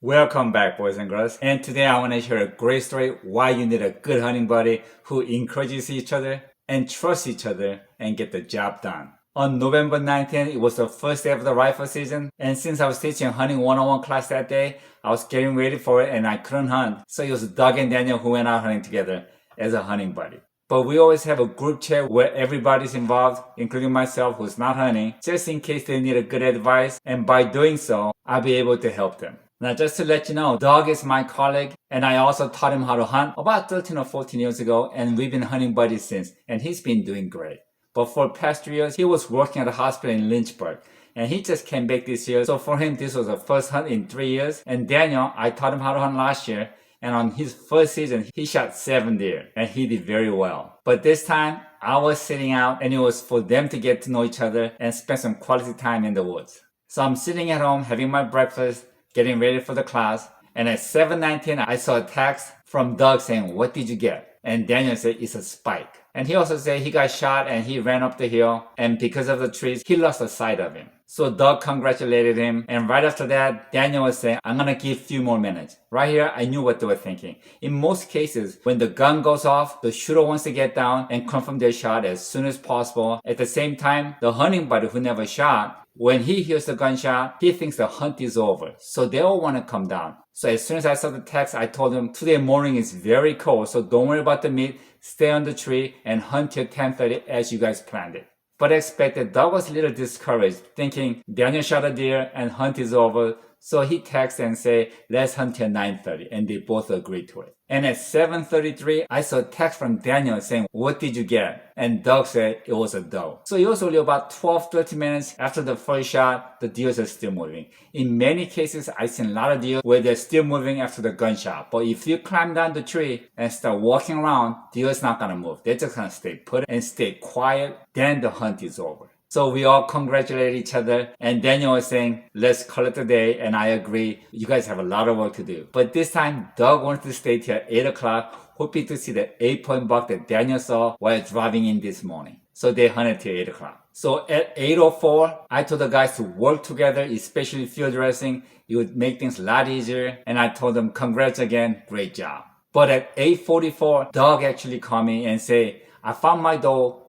Welcome back, boys and girls. And today I want to share a great story why you need a good hunting buddy who encourages each other and trusts each other and get the job done. On November 19th, it was the first day of the rifle season, and since I was teaching a hunting 101 class that day, I was getting ready for it and I couldn't hunt. So it was Doug and Daniel who went out hunting together as a hunting buddy. But we always have a group chat where everybody's involved, including myself who's not hunting, just in case they need a good advice, and by doing so, I'll be able to help them. Now just to let you know, Doug is my colleague and I also taught him how to hunt about 13 or 14 years ago, and we've been hunting buddies since, and he's been doing great. But for the past 3 years, he was working at a hospital in Lynchburg, and he just came back this year. So for him, this was the first hunt in 3 years. And Daniel, I taught him how to hunt last year, and on his first season, he shot 7 deer, and he did very well. But this time, I was sitting out, and it was for them to get to know each other and spend some quality time in the woods. So I'm sitting at home having my breakfast, getting ready for the class, and at 7:19 I saw a text from Doug saying, "What did you get?" And Daniel said, "It's a spike." And he also said he got shot and he ran up the hill, and because of the trees, he lost the sight of him. So Doug congratulated him, and right after that, Daniel was saying, "I'm gonna give a few more minutes." Right here, I knew what they were thinking. In most cases, when the gun goes off, the shooter wants to get down and confirm their shot as soon as possible. At the same time, the hunting buddy who never shot, when he hears the gunshot, he thinks the hunt is over. So they all want to come down. So as soon as I saw the text, I told him, today morning is very cold, so don't worry about the meat. Stay on the tree and hunt till 10:30 as you guys planned it. But I expected Doug was a little discouraged, thinking Daniel shot a deer and hunt is over. So he texted and said, let's hunt till 9:30, and they both agreed to it. And at 7:33, I saw a text from Daniel saying, what did you get? And Doug said it was a doe. So it was only about 12-13 minutes after the first shot, the deers are still moving. In many cases, I've seen a lot of deer where they're still moving after the gunshot. But if you climb down the tree and start walking around, deer's not gonna move. They're just gonna stay put and stay quiet. Then the hunt is over. So we all congratulate each other, and Daniel was saying, let's call it a day, and I agree, you guys have a lot of work to do. But this time, Doug wanted to stay till 8 o'clock, hoping to see the 8-point buck that Daniel saw while driving in this morning. So they hunted till 8 o'clock. So at 8:04, I told the guys to work together, especially field dressing. It would make things a lot easier, and I told them, congrats again, great job. But at 8:44, Doug actually called me and said, I found my doe,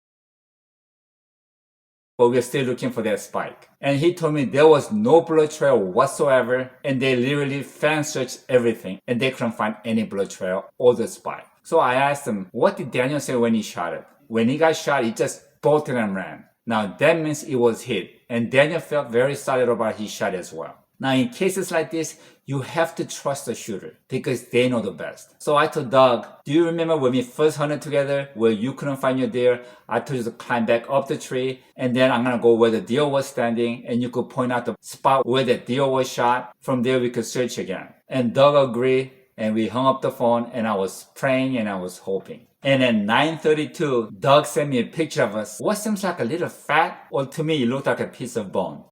but we're still looking for that spike. And he told me there was no blood trail whatsoever, and they literally fan searched everything, and they couldn't find any blood trail or the spike. So I asked him, what did Daniel say when he shot it? When he got shot, he just bolted and ran. Now that means it was hit, and Daniel felt very solid about his shot as well. Now in cases like this, you have to trust the shooter because they know the best. So I told Doug, do you remember when we first hunted together where you couldn't find your deer? I told you to climb back up the tree, and then I'm gonna go where the deer was standing, and you could point out the spot where the deer was shot. From there we could search again. And Doug agreed, and we hung up the phone, and I was praying and I was hoping. And at 9:32, Doug sent me a picture of us. What seems like a little fat, or to me it looked like a piece of bone.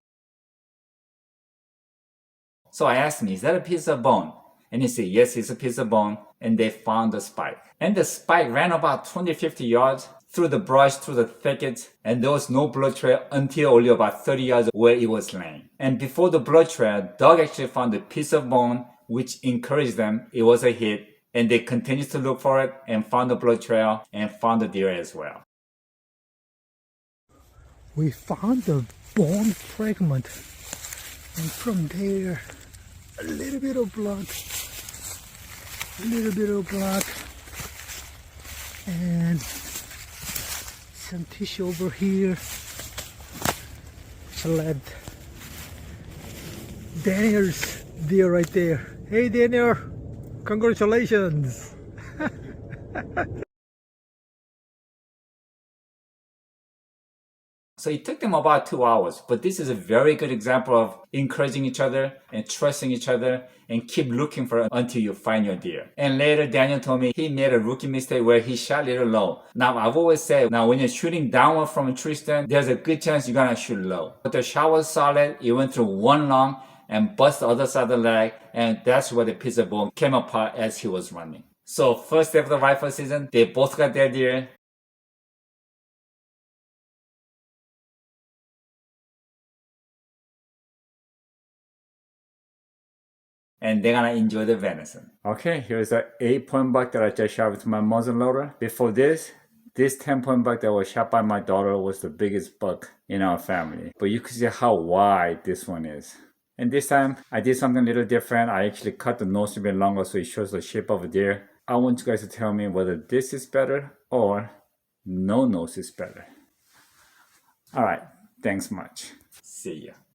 So I asked him, is that a piece of bone? And he said, yes, it's a piece of bone. And they found the spike. And the spike ran about 20-50 yards through the brush, through the thickets, and there was no blood trail until only about 30 yards where it was laying. And before the blood trail, Doug actually found a piece of bone, which encouraged them. It was a hit, and they continued to look for it and found the blood trail and found the deer as well. We found the bone fragment, and from there a little bit of blood, and some tissue over here. Sled. Daniel's deer right there. Hey Daniel, congratulations. So it took them about 2 hours, but this is a very good example of encouraging each other and trusting each other and keep looking for it until you find your deer. And later, Daniel told me he made a rookie mistake where he shot a little low. Now, I've always said, now when you're shooting downward from a tree stand, there's a good chance you're gonna shoot low. But the shot was solid. It went through one lung and bust the other side of the leg, and that's where the piece of bone came apart as he was running. So first day of the rifle season, they both got their deer. and they're gonna enjoy the venison. Okay, here's the 8-point buck that I just shot with my muzzleloader. Before this 10-point buck that was shot by my daughter was the biggest buck in our family. But you can see how wide this one is. And this time, I did something a little different. I actually cut the nose a bit longer so it shows the shape of a deer. I want you guys to tell me whether this is better or no nose is better. Alright, thanks much. See ya.